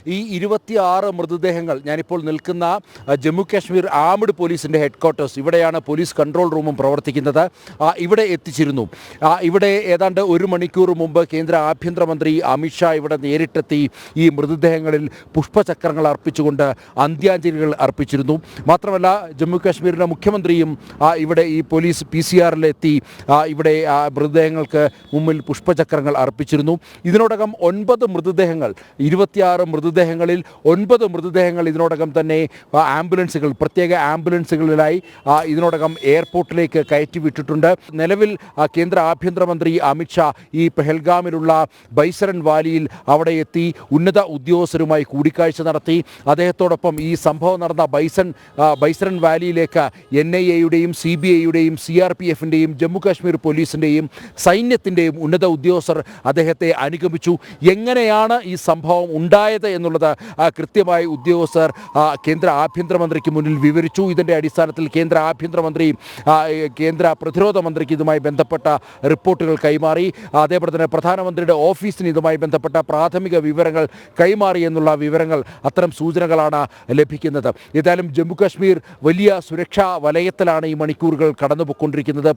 ഈ 26 മൃതദേഹങ്ങൾ ഞാനിപ്പോൾ നിൽക്കുന്ന ജമ്മു കാശ്മീർ ആംഡ് പോലീസിൻ്റെ ഹെഡ്ക്വാർട്ടേഴ്സ്, ഇവിടെയാണ് പോലീസ് കൺട്രോൾ റൂമും പ്രവർത്തിക്കുന്നത്. ഇവിടെ എത്തിച്ചിരുന്നു. ഇവിടെ ഏതാണ്ട് 1 മണിക്കൂർ മുമ്പ് കേന്ദ്ര ആഭ്യന്തരമന്ത്രി അമിത്ഷാ ഇവിടെ നേരിട്ടെത്തി ഈ മൃതദേഹങ്ങളിൽ പുഷ്പചക്രങ്ങൾ അർപ്പിച്ചുകൊണ്ട് അന്ത്യാഞ്ജലികൾ അർപ്പിച്ചിരുന്നു. മാത്രമല്ല ജമ്മു കാശ്മീരിൻ്റെ മുഖ്യമന്ത്രിയും ഇവിടെ ഈ പോലീസ് PCR-ലെത്തി ഇവിടെ മൃതദേഹങ്ങൾക്ക് മുമ്പിൽ പുഷ്പചക്രങ്ങൾ അർപ്പിച്ചിരുന്നു. ഇതിനോടകം 9 മൃതദേഹങ്ങൾ, 26 മൃതദേഹങ്ങളിൽ 9 മൃതദേഹങ്ങൾ ഇതിനോടകം തന്നെ ആംബുലൻസുകൾ, പ്രത്യേക ആംബുലൻസുകളിലായി ഇതിനോടകം എയർപോർട്ടിലേക്ക് കയറ്റിവിട്ടിട്ടുണ്ട്. നിലവിൽ കേന്ദ്ര ആഭ്യന്തരമന്ത്രി അമിത്ഷാ ഈ പെഹൽഗാമിലുള്ള ബൈസരൻ വാലിയിൽ അവിടെ എത്തി ഉന്നത ഉദ്യോഗസ്ഥരുമായി കൂടിക്കാഴ്ച നടത്തി. അദ്ദേഹത്തോടൊപ്പം ഈ സംഭവം നടന്ന ബൈസരൻ വാലിയിലേക്ക് NIA-യുടെയും CBI-യുടെയും CRPF-ൻ്റെയും ജമ്മു കാശ്മീർ പോലീസിൻ്റെയും സൈന്യത്തിൻ്റെയും ഉന്നത ഉദ്യോഗസ്ഥർ അദ്ദേഹത്തെ അനുഗമിച്ചു. എങ്ങനെയാണ് ഈ സംഭവം ഉണ്ടായത് എന്നുള്ളത് കൃത്യമായി ഉദ്യോഗസ്ഥർ കേന്ദ്ര ആഭ്യന്തരമന്ത്രിക്ക് മുന്നിൽ വിവരിച്ചു. ഇതിൻ്റെ അടിസ്ഥാനത്തിൽ കേന്ദ്ര ആഭ്യന്തരമന്ത്രി കേന്ദ്ര പ്രതിരോധ മന്ത്രിക്ക് ഇതുമായി ബന്ധപ്പെട്ട റിപ്പോർട്ടുകൾ കൈമാറി. അതേപോലെ തന്നെ പ്രധാനമന്ത്രിയുടെ ഓഫീസിന് ഇതുമായി ബന്ധപ്പെട്ട പ്രാഥമിക വിവരങ്ങൾ കൈമാറി എന്നുള്ള വിവരങ്ങൾ, അത്തരം സൂചനകളാണ് ലഭിക്കുന്നത്. ഏതായാലും ജമ്മു കാശ്മീർ വലിയ സുരക്ഷാ വലയത്തിലാണ് ഈ മണിക്കൂറുകൾ കടന്നുപോയിക്കൊണ്ടിരിക്കുന്നത്.